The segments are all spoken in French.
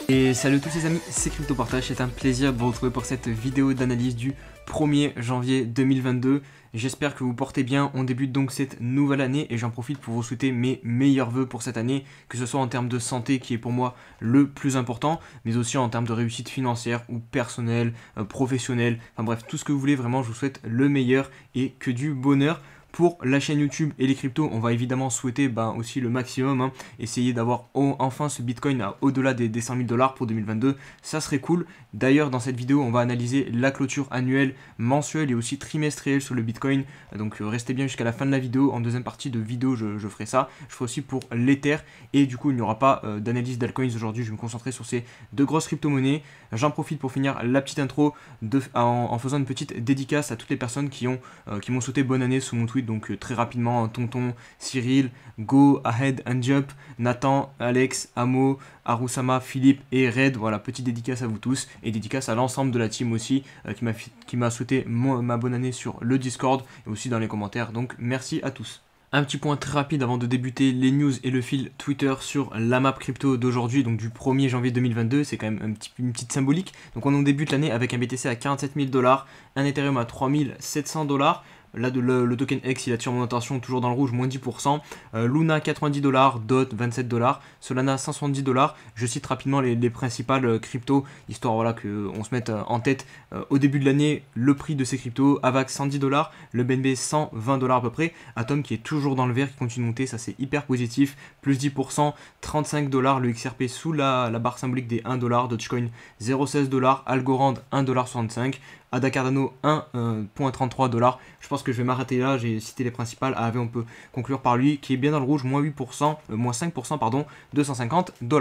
Et salut à tous les amis, c'est CryptoPartage, c'est un plaisir de vous retrouver pour cette vidéo d'analyse du 1er janvier 2022. J'espère que vous portez bien, on débute donc cette nouvelle année et j'en profite pour vous souhaiter mes meilleurs vœux pour cette année, que ce soit en termes de santé qui est pour moi le plus important, mais aussi en termes de réussite financière ou personnelle, professionnelle, enfin bref, tout ce que vous voulez, vraiment je vous souhaite le meilleur et que du bonheur. Pour la chaîne YouTube et les cryptos, on va évidemment souhaiter aussi le maximum, essayer d'avoir enfin ce Bitcoin à au-delà des 100 000 $ pour 2022, ça serait cool. D'ailleurs, dans cette vidéo, on va analyser la clôture annuelle, mensuelle et aussi trimestrielle sur le Bitcoin. Donc restez bien jusqu'à la fin de la vidéo. En deuxième partie de vidéo, je ferai ça. Je ferai aussi pour l'Ether et du coup, il n'y aura pas d'analyse d'altcoins aujourd'hui. Je vais me concentrer sur ces deux grosses crypto-monnaies. J'en profite pour finir la petite intro en faisant une petite dédicace à toutes les personnes qui m'ont souhaité bonne année sous mon tweet. Donc très rapidement, Tonton, Cyril, Go, Ahead and Jump, Nathan, Alex, Amo, Arusama, Philippe et Red. Voilà, petite dédicace à vous tous et dédicace à l'ensemble de la team aussi qui m'a souhaité ma bonne année sur le Discord et aussi dans les commentaires. Donc merci à tous. Un petit point très rapide avant de débuter les news et le fil Twitter sur la map crypto d'aujourd'hui, donc du 1er janvier 2022, c'est quand même une petite symbolique. Donc on débute l'année avec un BTC à 47 000 $, un Ethereum à 3 700 $. Là, le token X, il attire mon attention, toujours dans le rouge, moins 10%. Luna, 90 $, DOT, 27 $, Solana, 170 $. Je cite rapidement les principales cryptos, histoire voilà, qu'on se mette en tête. Au début de l'année, le prix de ces cryptos, Avax, 110 $, le BNB, 120 $ à peu près. Atom, qui est toujours dans le vert, qui continue de monter, ça c'est hyper positif. Plus 10%, 35 $, le XRP sous la barre symbolique des 1 $, Dogecoin, 0,16 $, Algorand, 1,65 $. Ada Cardano 1,33 $. Je pense que je vais m'arrêter là, j'ai cité les principales. AAV, on peut conclure par lui, qui est bien dans le rouge, moins 5%, pardon, 250 $.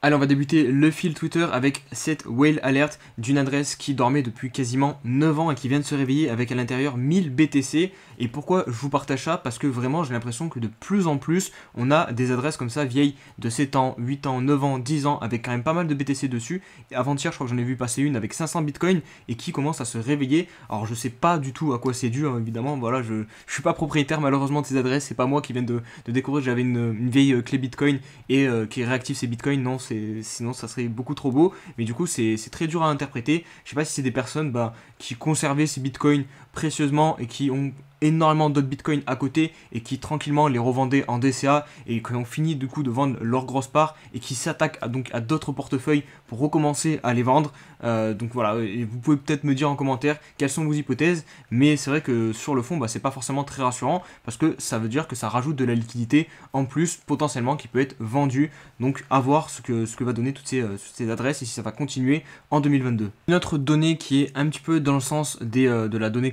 Allez, on va débuter le fil Twitter avec cette whale alert d'une adresse qui dormait depuis quasiment 9 ans et qui vient de se réveiller avec à l'intérieur 1000 BTC. Et pourquoi je vous partage ça? Parce que vraiment j'ai l'impression que de plus en plus on a des adresses comme ça vieilles de 7 ans, 8 ans, 9 ans, 10 ans avec quand même pas mal de BTC dessus. Et avant-hier je crois que j'en ai vu passer une avec 500 Bitcoin et qui commence à se réveiller. Alors je sais pas du tout à quoi c'est dû, évidemment, voilà, je suis pas propriétaire malheureusement de ces adresses, c'est pas moi qui viens de découvrir que j'avais une vieille clé Bitcoin et qui réactive ces Bitcoins, non, sinon ça serait beaucoup trop beau, mais du coup c'est très dur à interpréter. Je sais pas si c'est des personnes qui conservaient ces bitcoins précieusement et qui ont énormément d'autres bitcoins à côté et qui tranquillement les revendaient en DCA et qui ont fini du coup de vendre leur grosse part et qui s'attaquent à d'autres portefeuilles pour recommencer à les vendre. Donc voilà, et vous pouvez peut-être me dire en commentaire quelles sont vos hypothèses, mais c'est vrai que sur le fond c'est pas forcément très rassurant parce que ça veut dire que ça rajoute de la liquidité en plus potentiellement qui peut être vendue. Donc à voir ce que va donner toutes ces adresses et si ça va continuer en 2022. Une autre donnée qui est un petit peu dans le sens de la donnée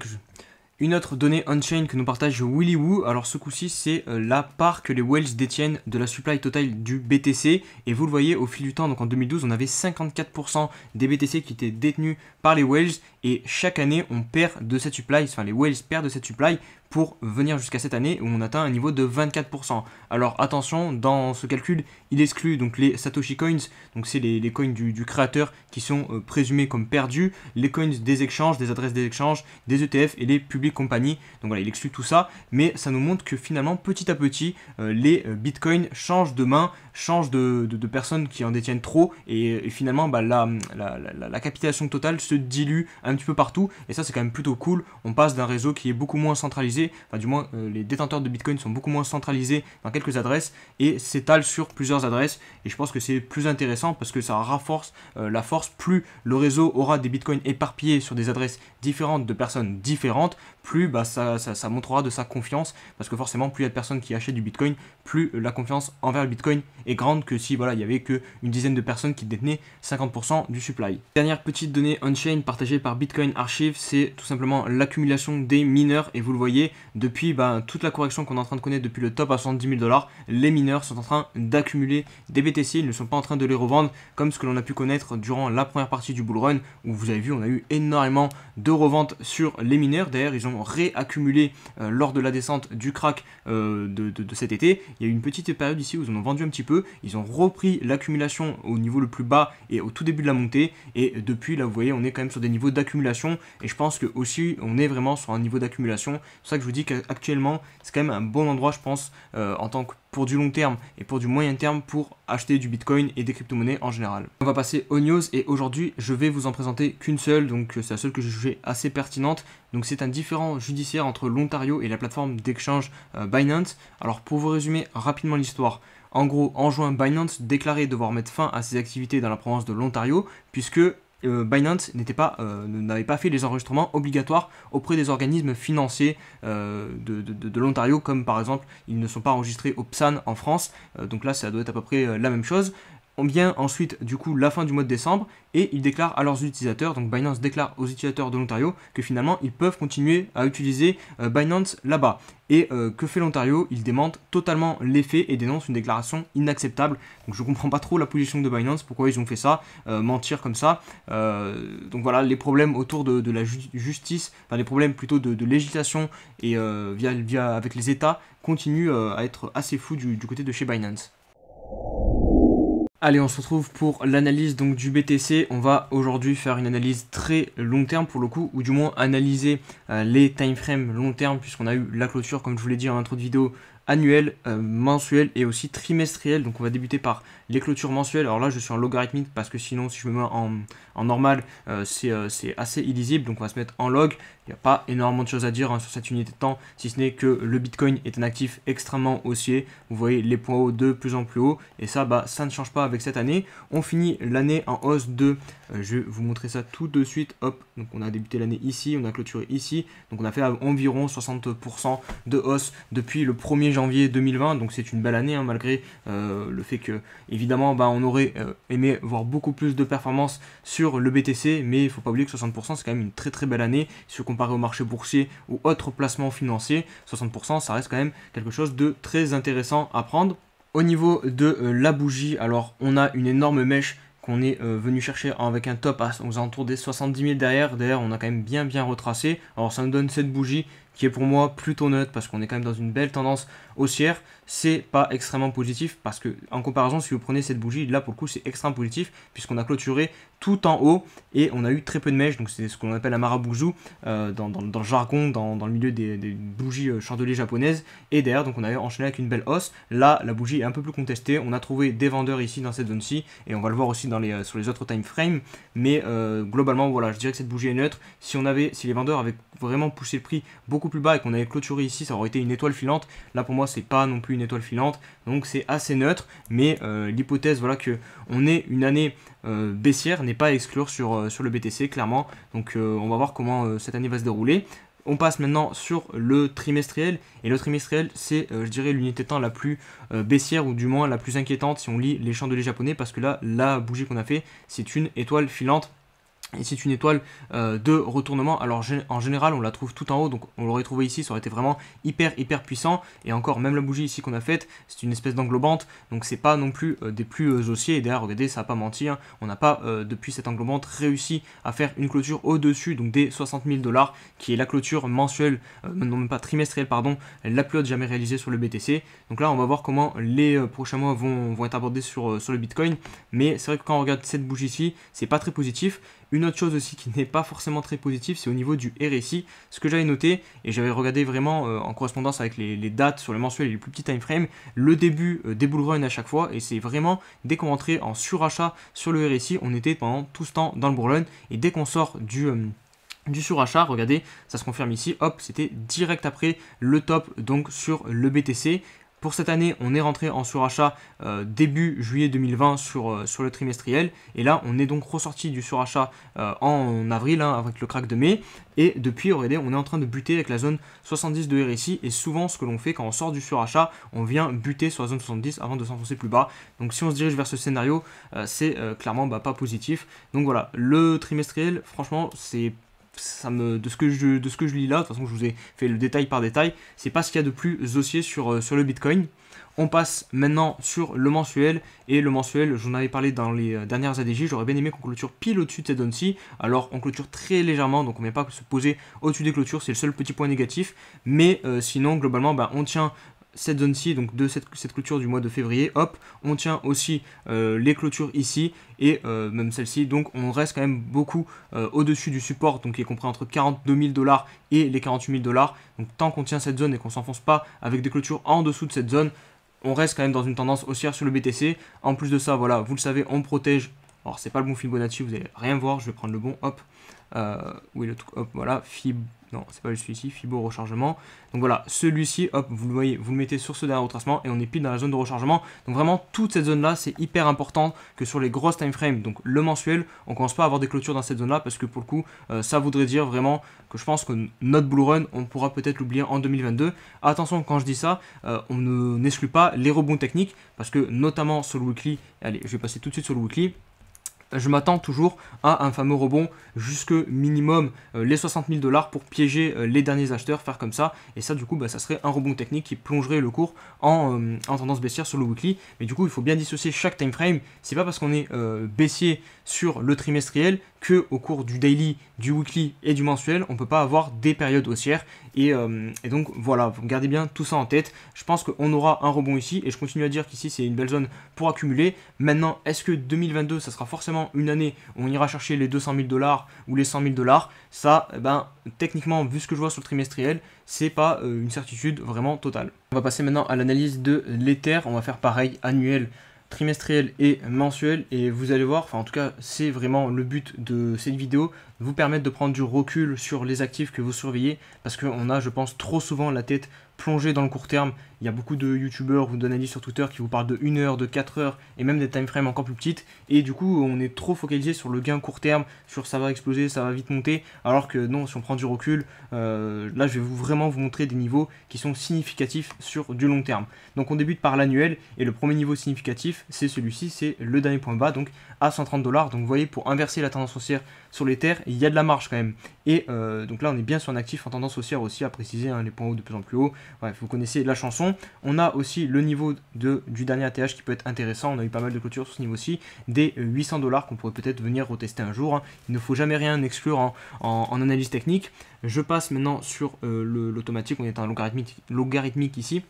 Une autre donnée on-chain que nous partage WillyWoo, alors ce coup-ci c'est la part que les whales détiennent de la supply totale du BTC, et vous le voyez au fil du temps, donc en 2012 on avait 54% des BTC qui étaient détenus par les whales, et chaque année on perd de cette supply, enfin les whales perdent de cette supply pour venir jusqu'à cette année où on atteint un niveau de 24%. Alors attention, dans ce calcul, il exclut donc les Satoshi Coins, donc c'est les coins du créateur qui sont présumés comme perdus, les coins des exchanges, des adresses des exchanges, des ETF et les public compagnies. Donc voilà, il exclut tout ça, mais ça nous montre que finalement, petit à petit, les bitcoins changent de main, changent de personnes qui en détiennent trop, et finalement, la capitalisation totale se dilue un petit peu partout, et ça c'est quand même plutôt cool. On passe d'un réseau qui est beaucoup moins centralisé, enfin du moins les détenteurs de bitcoin sont beaucoup moins centralisés dans quelques adresses et s'étalent sur plusieurs adresses, et je pense que c'est plus intéressant parce que ça renforce la force. Plus le réseau aura des bitcoins éparpillés sur des adresses différentes de personnes différentes, plus ça montrera de sa confiance, parce que forcément plus il y a de personnes qui achètent du bitcoin, plus la confiance envers le bitcoin est grande que si voilà, il y avait qu'une dizaine de personnes qui détenaient 50% du supply. Dernière petite donnée on-chain partagée par Bitcoin Archive, c'est tout simplement l'accumulation des mineurs, et vous le voyez, depuis toute la correction qu'on est en train de connaître depuis le top à 70 000 $, les mineurs sont en train d'accumuler des BTC, ils ne sont pas en train de les revendre comme ce que l'on a pu connaître durant la première partie du bull run, où vous avez vu on a eu énormément de reventes sur les mineurs. D'ailleurs ils ont réaccumulé lors de la descente du crack de cet été. Il y a eu une petite période ici où ils en ont vendu un petit peu, ils ont repris l'accumulation au niveau le plus bas et au tout début de la montée, et depuis là vous voyez on est quand même sur des niveaux d'accumulation, et je pense que aussi on est vraiment sur un niveau d'accumulation. C'est pour ça que je vous dis qu'actuellement c'est quand même un bon endroit, je pense, en tant que pour du long terme et pour du moyen terme pour acheter du Bitcoin et des crypto-monnaies en général. On va passer aux news et aujourd'hui je vais vous en présenter qu'une seule, donc c'est la seule que j'ai jugée assez pertinente. Donc c'est un différend judiciaire entre l'Ontario et la plateforme d'exchange Binance. Alors pour vous résumer rapidement l'histoire, en gros en juin Binance déclarait devoir mettre fin à ses activités dans la province de l'Ontario puisque Binance n'avait pas fait les enregistrements obligatoires auprès des organismes financiers de l'Ontario, comme par exemple ils ne sont pas enregistrés au PSAN en France, donc là ça doit être à peu près la même chose. On vient ensuite du coup la fin du mois de décembre et ils déclarent à leurs utilisateurs, donc Binance déclare aux utilisateurs de l'Ontario que finalement ils peuvent continuer à utiliser Binance là-bas. Et que fait l'Ontario? Il démente totalement les faits et dénonce une déclaration inacceptable. Donc je comprends pas trop la position de Binance, pourquoi ils ont fait ça, mentir comme ça. Donc voilà, les problèmes autour de la justice, enfin les problèmes plutôt de législation et avec les États continuent à être assez fous du côté de chez Binance. Allez, on se retrouve pour l'analyse donc du BTC. On va aujourd'hui faire une analyse très long terme pour le coup, ou du moins analyser les time frames long terme, puisqu'on a eu la clôture, comme je vous l'ai dit en intro de vidéo, annuelle, mensuelle et aussi trimestrielle. Donc on va débuter par les clôtures mensuelles. Alors là je suis en logarithmique parce que sinon si je me mets en normal c'est assez illisible. Donc on va se mettre en log. Il n'y a pas énormément de choses à dire sur cette unité de temps, si ce n'est que le Bitcoin est un actif extrêmement haussier. Vous voyez les points hauts de plus en plus haut. Et ça, ça ne change pas avec cette année. On finit l'année en hausse de... je vais vous montrer ça tout de suite. Hop, donc on a débuté l'année ici, on a clôturé ici. Donc on a fait environ 60% de hausse depuis le 1er janvier 2020. Donc c'est une belle année, hein, malgré le fait que, évidemment, on aurait aimé voir beaucoup plus de performance sur le BTC. Mais il ne faut pas oublier que 60% c'est quand même une très très belle année. Si comparé au marché boursier ou autres placements financiers, 60% ça reste quand même quelque chose de très intéressant à prendre. Au niveau de la bougie, alors on a une énorme mèche qu'on est venu chercher avec un top aux alentours des 70 000 derrière. D'ailleurs on a quand même bien retracé. Alors ça nous donne cette bougie qui est pour moi plutôt neutre parce qu'on est quand même dans une belle tendance haussière. C'est pas extrêmement positif parce que en comparaison, si vous prenez cette bougie là, pour le coup c'est extrêmement positif puisqu'on a clôturé tout en haut et on a eu très peu de mèches. Donc c'est ce qu'on appelle un maraboujou dans le jargon, dans le milieu des bougies chandeliers japonaises. Et derrière donc on a enchaîné avec une belle hausse. Là la bougie est un peu plus contestée. On a trouvé des vendeurs ici dans cette zone-ci et on va le voir aussi sur les autres time frames. Mais globalement voilà, je dirais que cette bougie est neutre. Si les vendeurs avaient vraiment poussé le prix beaucoup plus bas et qu'on avait clôturé ici, ça aurait été une étoile filante. Là pour moi c'est pas non plus une étoile filante, donc c'est assez neutre. Mais l'hypothèse voilà que on ait une année baissière n'est pas à exclure sur le BTC clairement. Donc on va voir comment cette année va se dérouler. On passe maintenant sur le trimestriel, et le trimestriel c'est je dirais l'unité de temps la plus baissière, ou du moins la plus inquiétante si on lit les chandeliers japonais, parce que là la bougie qu'on a fait c'est une étoile filante. Et c'est une étoile de retournement. Alors en général on la trouve tout en haut, donc on l'aurait trouvé ici, ça aurait été vraiment hyper puissant. Et encore même la bougie ici qu'on a faite, c'est une espèce d'englobante, donc c'est pas non plus des plus haussiers. Et d'ailleurs regardez, ça n'a pas menti, hein. On n'a pas depuis cette englobante réussi à faire une clôture au-dessus donc des 60 000 $, qui est la clôture mensuelle, non même pas trimestrielle pardon, la plus haute jamais réalisée sur le BTC. Donc là on va voir comment les prochains mois vont être abordés sur le Bitcoin. Mais c'est vrai que quand on regarde cette bougie ici, c'est pas très positif. Une autre chose aussi qui n'est pas forcément très positive, c'est au niveau du RSI. Ce que j'avais noté, et j'avais regardé vraiment en correspondance avec les dates sur le mensuel et les plus petits time frames, le début des bull run à chaque fois, et c'est vraiment dès qu'on rentrait en surachat sur le RSI, on était pendant tout ce temps dans le bull run, et dès qu'on sort du surachat, regardez, ça se confirme ici, hop, c'était direct après le top donc sur le BTC. Pour cette année, on est rentré en surachat début juillet 2020 sur le trimestriel. Et là, on est donc ressorti du surachat en avril, hein, avec le crack de mai. Et depuis, regardez, on est en train de buter avec la zone 70 de RSI. Et souvent, ce que l'on fait quand on sort du surachat, on vient buter sur la zone 70 avant de s'enfoncer plus bas. Donc si on se dirige vers ce scénario, c'est clairement pas positif. Donc voilà, le trimestriel, franchement, c'est... de ce que je lis là, de toute façon je vous ai fait le détail par détail, c'est pas ce qu'il y a de plus haussier sur le Bitcoin. On passe maintenant sur le mensuel, et le mensuel, j'en avais parlé dans les dernières ADJ, j'aurais bien aimé qu'on clôture pile au-dessus de cette zone-ci. Alors on clôture très légèrement, donc on ne vient pas se poser au-dessus des clôtures, c'est le seul petit point négatif, mais sinon globalement on tient cette zone-ci, donc de cette clôture du mois de février, hop, on tient aussi les clôtures ici, et même celle-ci, donc on reste quand même beaucoup au-dessus du support, donc qui est compris entre 42 000 $ et les 48 000 $. Donc tant qu'on tient cette zone et qu'on ne s'enfonce pas avec des clôtures en dessous de cette zone, on reste quand même dans une tendance haussière sur le BTC. En plus de ça, voilà, vous le savez, on protège. Alors, c'est pas le bon Fibonacci, vous allez rien voir. Je vais prendre le bon, hop. Où est le truc, hop, voilà, non, c'est pas celui-ci, Fibo rechargement. Donc voilà, celui-ci, hop, vous le voyez, vous le mettez sur ce dernier retracement et on est pile dans la zone de rechargement. Donc vraiment, toute cette zone-là, c'est hyper important que sur les grosses time frames, donc le mensuel, on commence pas à avoir des clôtures dans cette zone-là parce que pour le coup, ça voudrait dire vraiment que je pense que notre bull run, on pourra peut-être l'oublier en 2022. Attention, quand je dis ça, on n'exclut pas les rebonds techniques parce que notamment sur le weekly, allez, je vais passer tout de suite sur le weekly. Je m'attends toujours à un fameux rebond jusque minimum les 60 000 $ pour piéger les derniers acheteurs, faire comme ça. Et ça, du coup, ça serait un rebond technique qui plongerait le cours en tendance baissière sur le weekly. Mais du coup, il faut bien dissocier chaque time frame. C'est pas parce qu'on est baissier sur le trimestriel que au cours du daily, du weekly et du mensuel, on peut pas avoir des périodes haussières. Et donc voilà, vous gardez bien tout ça en tête. Je pense qu'on aura un rebond ici et je continue à dire qu'ici c'est une belle zone pour accumuler. Maintenant, est-ce que 2022 ça sera forcément une année où on ira chercher les 200 000 $ ou les 100 000 $? Ça, techniquement, vu ce que je vois sur le trimestriel, c'est pas une certitude vraiment totale. On va passer maintenant à l'analyse de l'Ether. On va faire pareil, annuel, trimestriel et mensuel, et vous allez voir, enfin en tout cas c'est vraiment le but de cette vidéo, vous permettre de prendre du recul sur les actifs que vous surveillez, parce qu'on a, je pense, trop souvent la tête plongée dans le court terme. Il y a beaucoup de youtubeurs ou d'analystes sur Twitter qui vous parlent de 1 heure, de 4 heures et même des time frames encore plus petites, et du coup on est trop focalisé sur le gain court terme, sur ça va exploser, ça va vite monter, alors que non, si on prend du recul, là je vais vraiment vous montrer des niveaux qui sont significatifs sur du long terme. Donc on débute par l'annuel, et le premier niveau significatif c'est celui-ci, c'est le dernier point bas, donc à 130 $. Donc vous voyez, pour inverser la tendance haussière sur l'Ether, il y a de la marge quand même. Et donc là on est bien sur un actif en tendance haussière aussi, à préciser, hein, les points hauts de plus en plus haut. Bref, vous connaissez la chanson. On a aussi le niveau du dernier ATH qui peut être intéressant. On a eu pas mal de clôtures sur ce niveau-ci, des 800 $ qu'on pourrait peut-être venir retester un jour, hein. Il ne faut jamais rien exclure en analyse technique. Je passe maintenant sur l'automatique. On est en logarithmique ici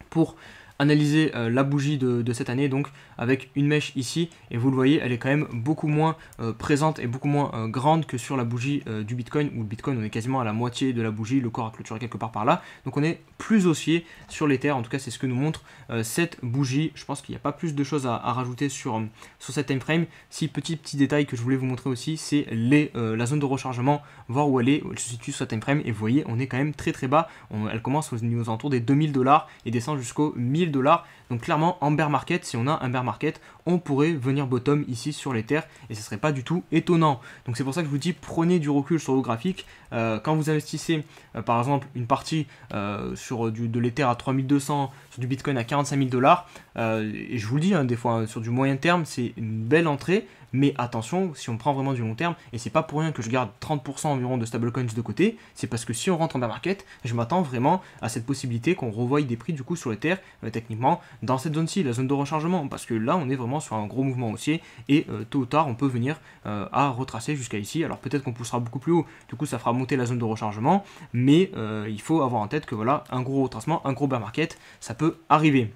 pour analyser la bougie de cette année, donc avec une mèche ici, et vous le voyez, elle est quand même beaucoup moins présente et beaucoup moins grande que sur la bougie du Bitcoin, où le Bitcoin on est quasiment à la moitié de la bougie, le corps a clôturé quelque part par là, donc on est plus haussier sur l'Ether. En tout cas c'est ce que nous montre cette bougie. Je pense qu'il n'y a pas plus de choses à rajouter sur cette time frame. Si petit détail que je voulais vous montrer aussi, c'est la zone de rechargement, voir où elle se situe sur cette time frame, et vous voyez on est quand même très bas. Elle commence aux alentours des 2000 $ et descend jusqu'aux 1000 $. Donc clairement en bear market, si on a un bear market, on pourrait venir bottom ici sur l'Ether, et ce serait pas du tout étonnant. Donc c'est pour ça que je vous dis, prenez du recul sur le graphique. Quand vous investissez par exemple une partie sur de l'Ether à 3200, sur du Bitcoin à 45 000 $, et je vous le dis, hein, des fois hein, sur du moyen terme c'est une belle entrée, mais attention, si on prend vraiment du long terme, et c'est pas pour rien que je garde 30% environ de stablecoins de côté, c'est parce que si on rentre en bear market, je m'attends vraiment à cette possibilité qu'on revoie des prix du coup sur l'Ether, techniquement dans cette zone-ci, la zone de rechargement, parce que là on est vraiment sur un gros mouvement haussier, et tôt ou tard on peut venir à retracer jusqu'à ici. Alors peut-être qu'on poussera beaucoup plus haut, du coup ça fera monter la zone de rechargement, mais il faut avoir en tête que voilà, un gros retracement, un gros bear market, ça peut arriver.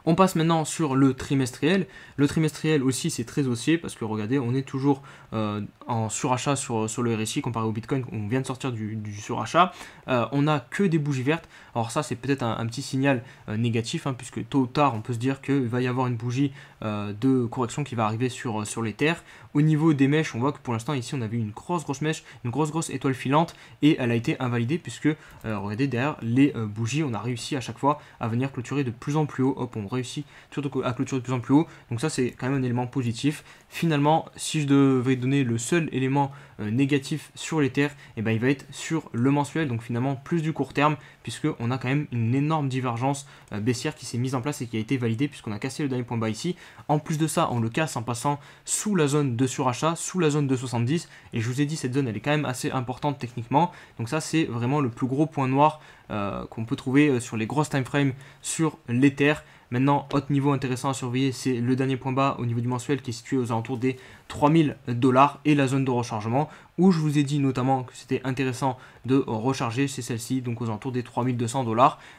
On passe maintenant sur le trimestriel. Le trimestriel aussi c'est très haussier parce que regardez, on est toujours en surachat sur le RSI comparé au Bitcoin. On vient de sortir du surachat. On n'a que des bougies vertes. Alors ça c'est peut-être un petit signal négatif, hein, puisque tôt ou tard on peut se dire qu'il va y avoir une bougie de correction qui va arriver sur l'Ether. Au niveau des mèches, on voit que pour l'instant ici on avait une grosse mèche, une grosse étoile filante, et elle a été invalidée puisque regardez, derrière les bougies on a réussi à chaque fois à venir clôturer de plus en plus haut. Hop, on réussit surtout à clôturer de plus en plus haut, donc ça c'est quand même un élément positif. Finalement, si je devais donner le seul élément négatif sur l'Ether, il va être sur le mensuel, donc finalement plus du court terme, puisque on a quand même une énorme divergence baissière qui s'est mise en place et qui a été validée puisqu'on a cassé le dernier point bas ici. En plus de ça, on le casse en passant sous la zone de surachat, sous la zone de 70, et je vous ai dit, cette zone elle est quand même assez importante techniquement, donc ça c'est vraiment le plus gros point noir qu'on peut trouver sur les grosses time frames sur l'Ether. Maintenant, autre niveau intéressant à surveiller, c'est le dernier point bas au niveau du mensuel qui est situé aux alentours des 3000 $, et la zone de rechargement où je vous ai dit notamment que c'était intéressant de recharger, c'est celle-ci, donc aux alentours des 3200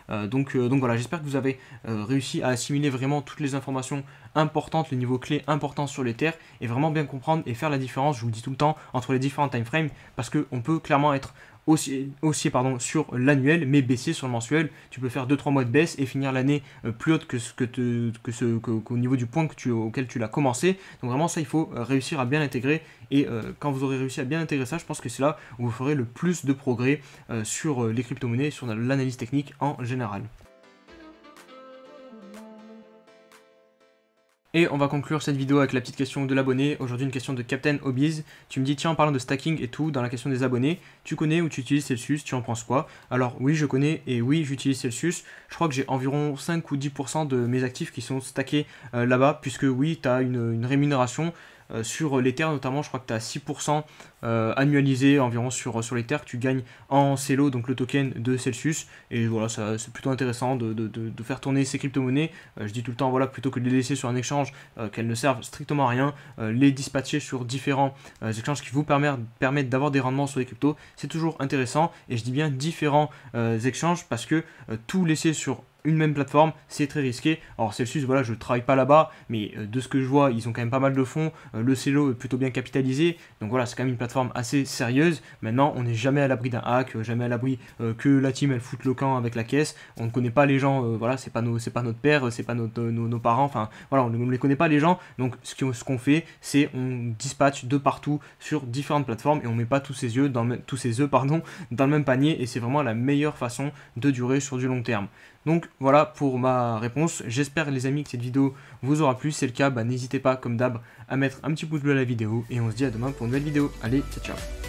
$. Donc voilà, j'espère que vous avez réussi à assimiler vraiment toutes les informations importantes, les niveaux clés importants sur l'Ether, et vraiment bien comprendre et faire la différence, je vous le dis tout le temps, entre les différents time frames, parce qu'on peut clairement être haussier pardon, sur l'annuel, mais baissier sur le mensuel. Tu peux faire 2-3 mois de baisse et finir l'année plus haute qu'au niveau du point auquel tu l'as commencé. Donc vraiment ça, il faut réussir à bien l'intégrer. Et quand vous aurez réussi à bien intégrer ça, je pense que c'est là où vous ferez le plus de progrès sur les crypto-monnaies, sur l'analyse technique en général. Et on va conclure cette vidéo avec la petite question de l'abonné. Aujourd'hui, une question de Captain Hobbies. Tu me dis, tiens, en parlant de stacking et tout, dans la question des abonnés, tu connais ou tu utilises Celsius, tu en penses quoi? Alors oui, je connais et oui, j'utilise Celsius. Je crois que j'ai environ 5 ou 10% de mes actifs qui sont stackés là-bas, puisque oui, tu as une rémunération. Sur l'Ether notamment, je crois que tu as 6% annualisé environ sur l'Ether que tu gagnes en Celo, donc le token de Celsius. Et voilà, c'est plutôt intéressant de faire tourner ces crypto-monnaies. Je dis tout le temps, voilà, plutôt que de les laisser sur un échange, qu'elles ne servent strictement à rien, les dispatcher sur différents échanges qui vous permettent d'avoir des rendements sur les cryptos, c'est toujours intéressant. Et je dis bien différents échanges parce que tout laisser sur une même plateforme, c'est très risqué. Alors Celsius, voilà, je ne travaille pas là-bas, mais de ce que je vois, ils ont quand même pas mal de fonds. Le Celo est plutôt bien capitalisé, donc voilà, c'est quand même une plateforme assez sérieuse. Maintenant, on n'est jamais à l'abri d'un hack, jamais à l'abri que la team elle foute le camp avec la caisse. On ne connaît pas les gens, voilà, c'est pas notre père, c'est pas nos parents, enfin voilà, on ne les connaît pas les gens. Donc ce qu'on fait, c'est on dispatche de partout sur différentes plateformes et on met pas tous ses œufs dans le même panier, et c'est vraiment la meilleure façon de durer sur du long terme. Donc voilà pour ma réponse. J'espère les amis que cette vidéo vous aura plu. Si c'est le cas, n'hésitez pas comme d'hab à mettre un petit pouce bleu à la vidéo. Et on se dit à demain pour une nouvelle vidéo. Allez, ciao ciao.